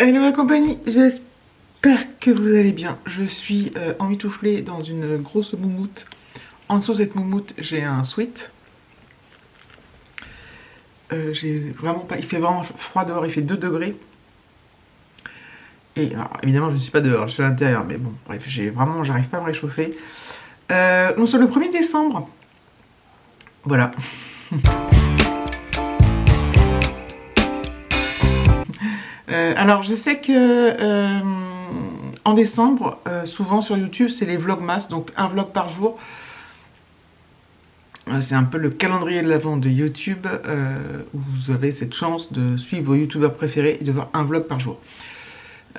Hello la compagnie, j'espère que vous allez bien. Je suis emmitouflée dans une grosse moumoute. En dessous de cette moumoute, j'ai un sweat. J'ai vraiment pas... Il fait vraiment froid dehors, il fait 2 degrés. Et alors, évidemment, je ne suis pas dehors, je suis à l'intérieur. Mais bon, bref, j'arrive pas à me réchauffer. Nous sommes le 1er décembre. Voilà. Alors, je sais que en décembre, souvent sur YouTube, c'est les vlogmas, donc un vlog par jour. C'est un peu le calendrier de l'avant de YouTube, où vous avez cette chance de suivre vos youtubeurs préférés et de voir un vlog par jour.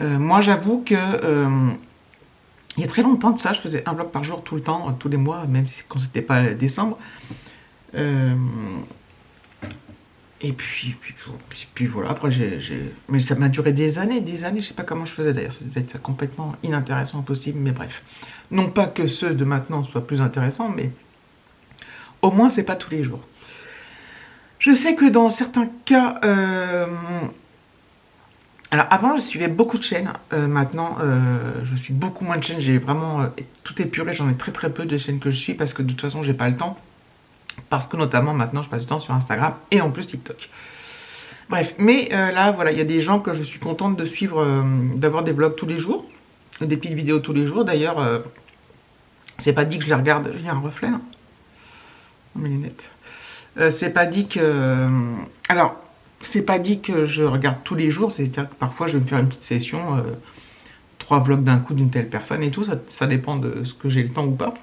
Moi, j'avoue que il y a très longtemps de ça, je faisais un vlog par jour tout le temps, tous les mois, même si quand c'était pas décembre. Et puis voilà, après mais ça m'a duré des années, je sais pas comment je faisais d'ailleurs, ça devait être complètement inintéressant, impossible, mais bref. Non pas que ceux de maintenant soient plus intéressants, mais au moins c'est pas tous les jours. Je sais que dans certains cas... Alors avant je suivais beaucoup de chaînes, maintenant je suis beaucoup moins de chaînes, j'ai vraiment tout épuré, j'en ai très peu de chaînes que je suis parce que de toute façon j'ai pas le temps. Parce que notamment maintenant je passe du temps sur Instagram et en plus TikTok. Bref, mais là voilà, il y a des gens que je suis contente de suivre, d'avoir des vlogs tous les jours, des petites vidéos tous les jours. D'ailleurs, c'est pas dit que je les regarde. Il y a un reflet là. Mes lunettes. C'est pas dit que. Alors, c'est pas dit que je regarde tous les jours, c'est-à-dire que parfois je vais me faire une petite session, 3 vlogs d'un coup d'une telle personne et tout, ça dépend de ce que j'ai le temps ou pas.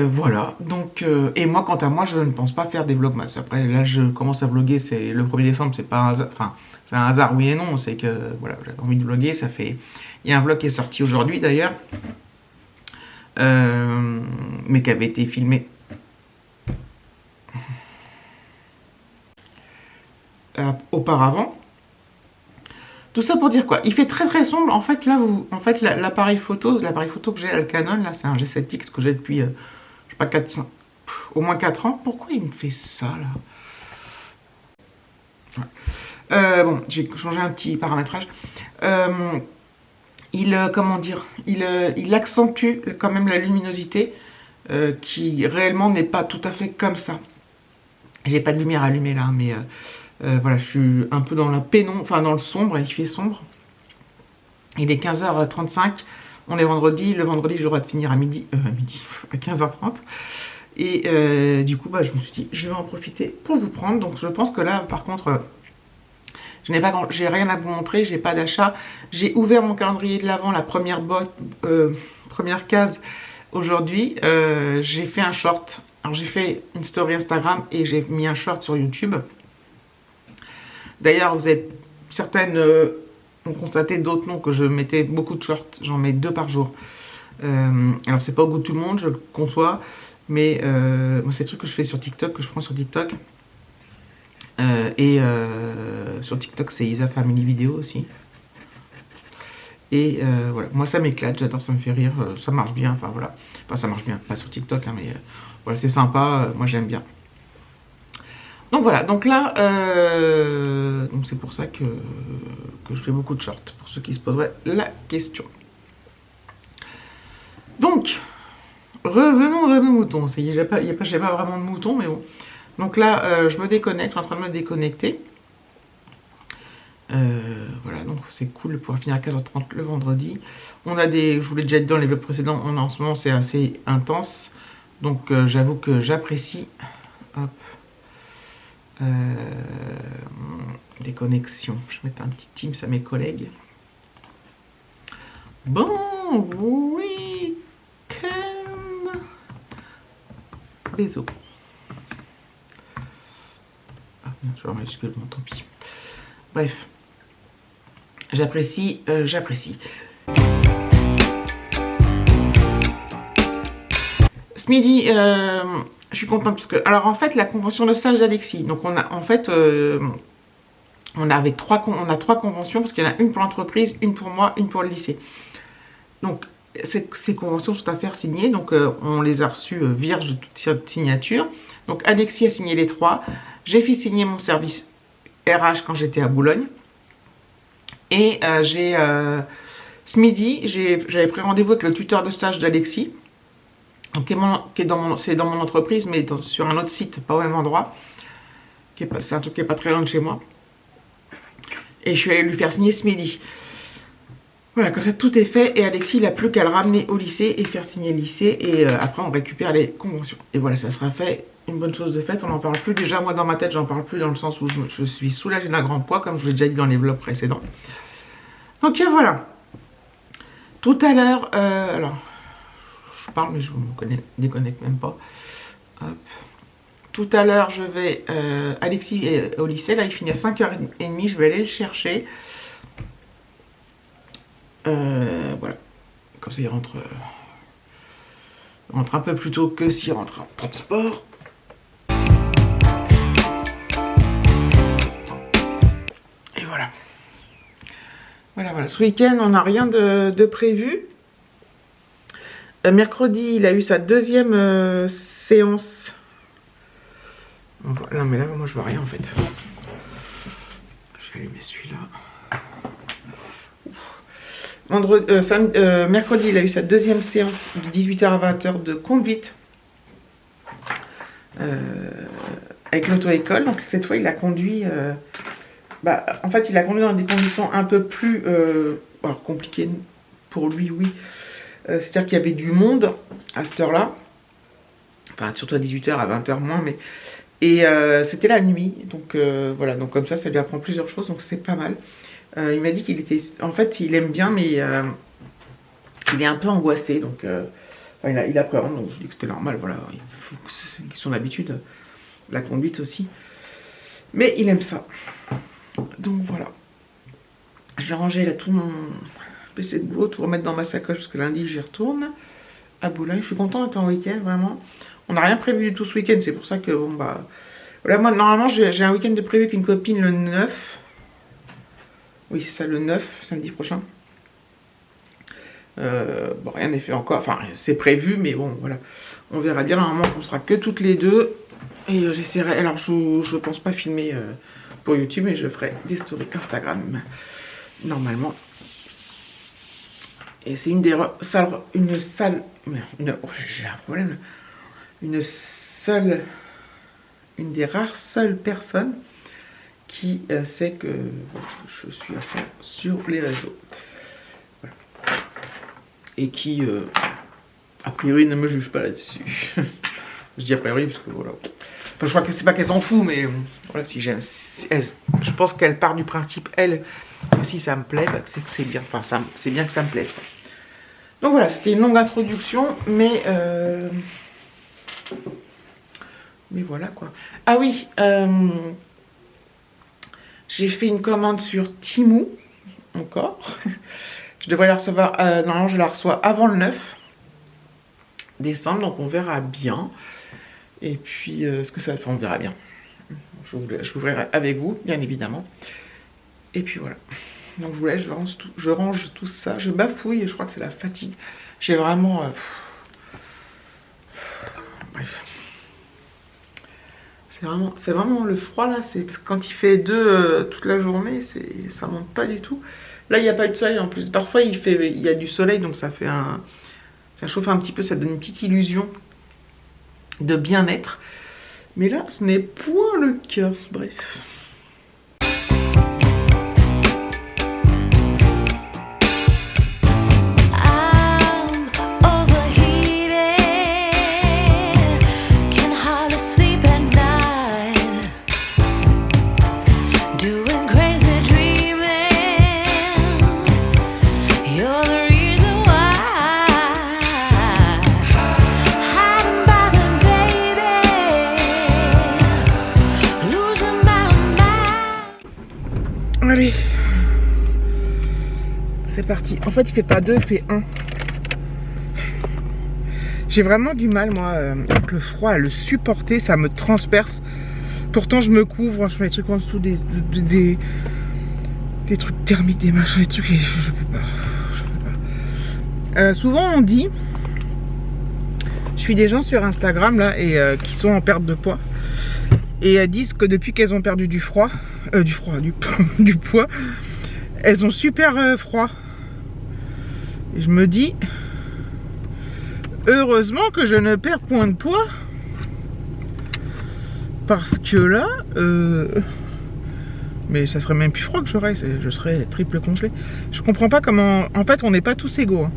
Voilà, donc, et moi, quant à moi, je ne pense pas faire des vlogmas. Après, là, je commence à vlogger, c'est le 1er décembre, c'est pas un hasard, enfin, c'est un hasard, oui et non, c'est que, voilà, j'avais envie de vlogger, ça fait... Il y a un vlog qui est sorti aujourd'hui, d'ailleurs, mais qui avait été filmé auparavant. Tout ça pour dire quoi? Il fait très sombre, en fait, là, l'appareil photo que j'ai, le Canon, là, c'est un G7X que j'ai depuis... je sais pas, 400, au moins 4 ans. Pourquoi il me fait ça, là? Ouais. Bon, j'ai changé un petit paramétrage. Comment dire, il accentue quand même la luminosité, qui réellement n'est pas tout à fait comme ça. J'ai pas de lumière allumée là, mais voilà, je suis un peu dans la pénombre, enfin dans le sombre, il fait sombre. Il est 15h35. On est vendredi. Le vendredi, j'ai le droit de finir à midi, à 15h30. Et du coup, bah, je me suis dit, je vais en profiter pour vous prendre. Donc, je pense que là, par contre, j'ai rien à vous montrer. J'ai pas d'achat. J'ai ouvert mon calendrier de l'avant, la première case aujourd'hui. J'ai fait un short. Alors, j'ai fait une story Instagram et j'ai mis un short sur YouTube. D'ailleurs, vous avez certaines... ont constaté, d'autres non, que je mettais beaucoup de shorts, j'en mets 2 par jour. Alors c'est pas au goût de tout le monde, je le conçois, mais moi c'est des trucs que je fais sur TikTok, que je prends sur TikTok. Sur TikTok c'est Isa Family Video aussi. Et voilà, moi ça m'éclate, j'adore, ça me fait rire, ça marche bien, enfin voilà. Enfin ça marche bien, pas sur TikTok, hein, mais voilà, c'est sympa, moi j'aime bien. Donc voilà, donc là, donc c'est pour ça que je fais beaucoup de shorts, pour ceux qui se poseraient la question. Donc, revenons à nos moutons. Il n'y a pas vraiment de moutons, mais bon. Donc là, je me déconnecte, je suis en train de me déconnecter. Voilà, donc c'est cool de pouvoir finir à 15h30 le vendredi. On a je vous l'ai déjà dit dans les vlogs précédents, en ce moment c'est assez intense. Donc j'avoue que j'apprécie. Hop. Des connexions. Je vais mettre un petit Teams à mes collègues. Bon week-end. Bisous. Ah, bien sûr, majuscule, bon, tant pis. Bref. J'apprécie. Ce midi, je suis contente parce que... Alors en fait, la convention de stage d'Alexis, donc on a en fait... on a 3 conventions, parce qu'il y en a une pour l'entreprise, une pour moi, une pour le lycée. Donc ces conventions sont à faire signer, donc on les a reçues vierges de toute signature. Donc Alexis a signé les 3. J'ai fait signer mon service RH quand j'étais à Boulogne. Et ce midi, j'avais pris rendez-vous avec le tuteur de stage d'Alexis, c'est dans mon entreprise, mais sur un autre site, pas au même endroit. C'est un truc qui n'est pas très loin de chez moi. Et je suis allée lui faire signer ce midi. Voilà, comme ça tout est fait. Et Alexis, il n'a plus qu'à le ramener au lycée et faire signer le lycée. Et après, on récupère les conventions. Et voilà, ça sera fait. Une bonne chose de faite. On n'en parle plus. Déjà, moi, dans ma tête, j'en parle plus dans le sens où je suis soulagée d'un grand poids, comme je vous l'ai déjà dit dans les vlogs précédents. Donc, voilà. Tout à l'heure, alors, je parle, mais je me déconnecte même pas. Hop. Tout à l'heure, je vais... Alexis est au lycée. Là, il finit à 5h30. Je vais aller le chercher. Voilà. Comme ça, il rentre un peu plus tôt que s'il rentre en transport. Et voilà. Voilà. Ce week-end, on n'a rien de prévu. Mercredi, il a eu sa deuxième séance. Non, mais là, moi, je vois rien, en fait. Je vais allumer celui-là. Mercredi, il a eu sa deuxième séance de 18h à 20h de conduite avec l'auto-école. Donc, cette fois, il a conduit... en fait, il a conduit dans des conditions un peu plus compliquées pour lui, oui. C'est-à-dire qu'il y avait du monde à cette heure-là. Enfin, surtout à 18h, à 20h moins, mais... Et c'était la nuit, donc voilà, donc comme ça lui apprend plusieurs choses, donc c'est pas mal. Il m'a dit qu'il était... En fait, il aime bien, mais il est un peu angoissé, donc il appréhende, donc je dis que c'était normal, voilà. Il faut que c'est son habitude, la conduite aussi. Mais il aime ça. Donc voilà. Je vais ranger là tout mon PC de boulot, tout remettre dans ma sacoche, parce que lundi, j'y retourne à Boulogne. Je suis contente d'être en week-end, vraiment. On n'a rien prévu du tout ce week-end, c'est pour ça que, bon, bah... Voilà, moi, normalement, j'ai un week-end de prévu avec une copine le 9. Oui, c'est ça, le 9, samedi prochain. Bon, rien n'est fait encore. Enfin, c'est prévu, mais bon, voilà. On verra bien. Normalement, on sera que toutes les deux. Et j'essaierai... Alors, je pense pas filmer pour YouTube, mais je ferai des stories Instagram, normalement. Et c'est une des j'ai un problème. Une des rares seules personnes qui sait que je suis à fond sur les réseaux. Voilà. Et qui, a priori, ne me juge pas là-dessus. Je dis a priori parce que voilà. Enfin, je crois que c'est pas qu'elle s'en fout, mais voilà, si j'aime. Je pense qu'elle part du principe, elle, que si ça me plaît, bah, c'est que c'est bien. Enfin, c'est bien que ça me plaise, quoi. Donc voilà, c'était une longue introduction, mais voilà quoi. Ah oui, j'ai fait une commande sur Temu, encore. Je devrais la recevoir, normalement je la reçois avant le 9 décembre, donc on verra bien. Et puis, ce que ça fait, on verra bien. Je l'ouvrirai avec vous, bien évidemment. Et puis voilà. Donc je vous laisse, je range tout ça. Je bafouille et je crois que c'est la fatigue. J'ai vraiment... Bref. C'est vraiment le froid là. C'est parce que quand il fait 2 toute la journée, ça monte pas du tout. Là, il n'y a pas eu de soleil en plus. Parfois, il y a du soleil, donc ça fait ça chauffe un petit peu, ça donne une petite illusion de bien-être. Mais là, ce n'est point le cas. Bref. Allez, c'est parti. En fait, il fait pas 2, il fait 1. J'ai vraiment du mal, moi, avec le froid, à le supporter. Ça me transperce. Pourtant, je me couvre, je mets des trucs en dessous, des trucs thermiques, des machins, des trucs. Je peux pas. Souvent, on dit... Je suis des gens sur Instagram, là, et qui sont en perte de poids. Et elles disent que depuis qu'elles ont perdu du poids, elles ont super froid. Et je me dis, heureusement que je ne perds point de poids. Parce que là, mais ça serait même plus froid que je serais triple congelé. Je comprends pas comment... En fait, on n'est pas tous égaux. Hein.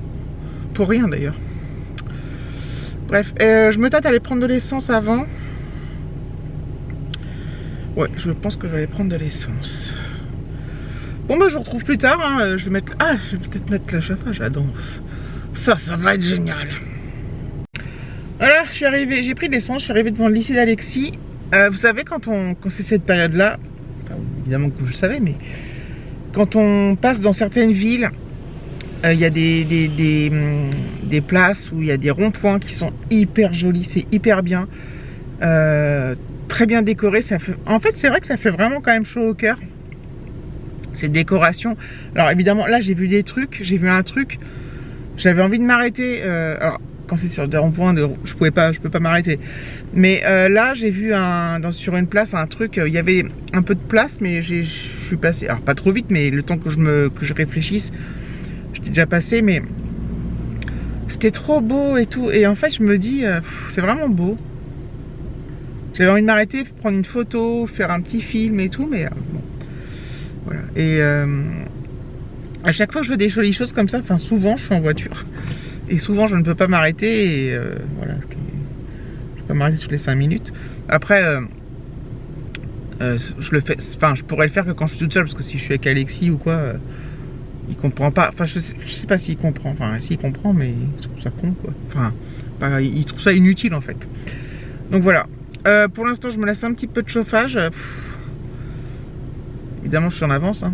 Pour rien d'ailleurs. Bref, je me tâte à aller prendre de l'essence avant. Ouais, je pense que je vais aller prendre de l'essence. Bon bah je vous retrouve plus tard, hein. Je vais mettre... Ah, je vais peut-être mettre le chauffage à donf. Ça va être génial. Voilà, je suis arrivée, j'ai pris de l'essence, je suis arrivée devant le lycée d'Alexis. Vous savez, quand c'est cette période-là, enfin, évidemment que vous le savez, mais quand on passe dans certaines villes, il y a des places où il y a des ronds-points qui sont hyper jolis, c'est hyper bien. Très bien décoré, ça fait... En fait, c'est vrai que ça fait vraiment quand même chaud au cœur. Ces décorations. Alors évidemment, là j'ai vu des trucs, j'ai vu un truc, j'avais envie de m'arrêter. Alors quand c'est sur des ronds-points, je peux pas m'arrêter. Mais là j'ai vu sur une place un truc, il y avait un peu de place, mais je suis passé, alors pas trop vite, mais le temps que je réfléchisse, j'étais déjà passé, mais c'était trop beau et tout. Et en fait je me dis, c'est vraiment beau. J'avais envie de m'arrêter, prendre une photo, faire un petit film et tout, mais bon. Voilà. Et à chaque fois que je veux des jolies choses comme ça, enfin souvent je suis en voiture et souvent je ne peux pas m'arrêter et voilà, je peux pas m'arrêter toutes les 5 minutes. Après je le fais, enfin je pourrais le faire que quand je suis toute seule, parce que si je suis avec Alexis ou quoi, il comprend pas, enfin je sais pas s'il comprend, enfin s'il comprend, mais il trouve ça con quoi, enfin il trouve ça inutile en fait. Donc voilà, pour l'instant je me laisse un petit peu de chauffage. Évidemment, je suis en avance. Hein.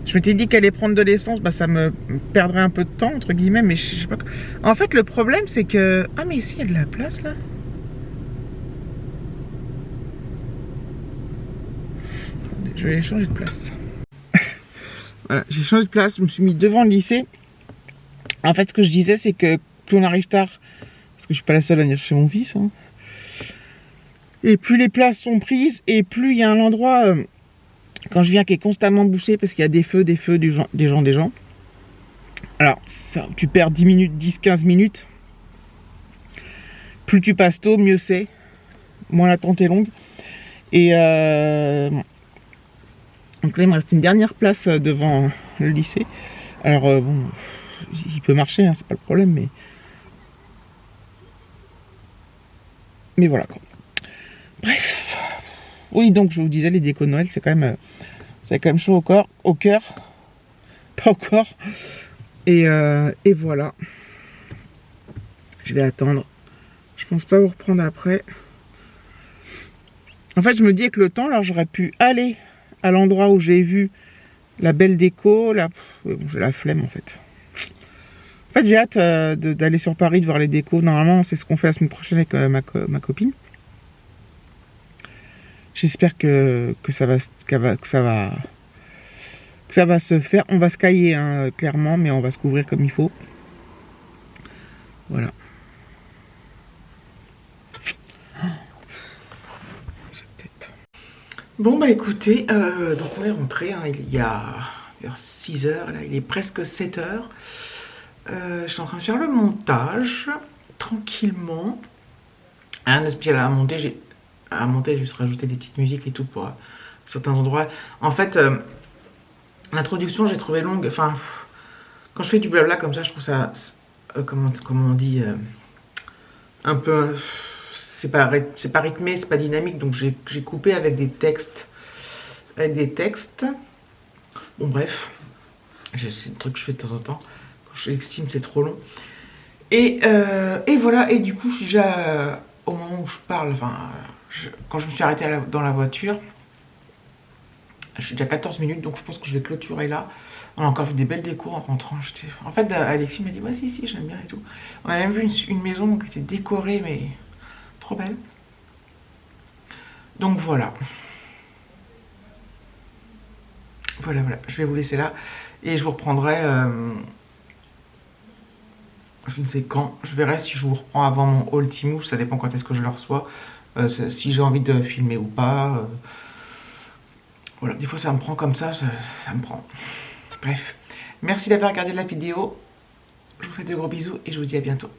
Je m'étais dit qu'aller prendre de l'essence, bah, ça me perdrait un peu de temps, entre guillemets, mais je sais pas. En fait, le problème, c'est que... Ah, mais ici, il y a de la place, là. Attendez, je vais aller changer de place. Voilà, j'ai changé de place, je me suis mis devant le lycée. En fait, ce que je disais, c'est que plus on arrive tard, parce que je suis pas la seule à venir chez mon fils, hein, et plus les places sont prises, et plus il y a un endroit, quand je viens, qui est constamment bouché, parce qu'il y a des feux, des gens. Alors, ça, tu perds 10 minutes, 10-15 minutes. Plus tu passes tôt, mieux c'est. Moins l'attente est longue. Et donc là, il me reste une dernière place devant le lycée. Alors, bon, il peut marcher, hein, c'est pas le problème, mais voilà, quoi. Bref, oui, donc je vous disais, les décos de Noël, c'est quand même chaud au cœur, pas au corps. Et voilà. Je vais attendre. Je pense pas vous reprendre après. En fait, je me dis avec le temps, alors j'aurais pu aller à l'endroit où j'ai vu la belle déco. Là, bon, j'ai la flemme en fait. En fait, j'ai hâte d'aller sur Paris, de voir les décos. Normalement, c'est ce qu'on fait la semaine prochaine avec ma copine. J'espère que ça va se faire. On va se cailler, hein, clairement, mais on va se couvrir comme il faut. Voilà. Cette tête. Bon bah écoutez, donc on est rentré, hein, il y a vers 6 heures, là il est presque 7 heures. Je suis en train de faire le montage, tranquillement. Rien de spécial à monter, juste rajouter des petites musiques et tout pour certains endroits. En fait, l'introduction j'ai trouvé longue, enfin, quand je fais du blabla comme ça, je trouve ça, comment on dit, un peu, c'est pas rythmé, c'est pas dynamique, donc j'ai coupé avec des textes. Bon bref, c'est un truc que je fais de temps en temps, quand j'estime c'est trop long. Et voilà, et du coup, je suis déjà au moment où je parle, enfin, quand je me suis arrêtée dans la voiture, je suis déjà 14 minutes, donc je pense que je vais clôturer là. On a encore vu des belles décos en rentrant. En fait, Alexis m'a dit, ouais, si, j'aime bien et tout. On a même vu une maison qui était décorée, mais trop belle. Donc voilà. Voilà, je vais vous laisser là. Et je vous reprendrai, je ne sais quand. Je verrai si je vous reprends avant mon haul Tmouche, ça dépend quand est-ce que je le reçois. Si j'ai envie de filmer ou pas. Voilà, des fois ça me prend comme ça me prend. Bref, merci d'avoir regardé la vidéo. Je vous fais de gros bisous et je vous dis à bientôt.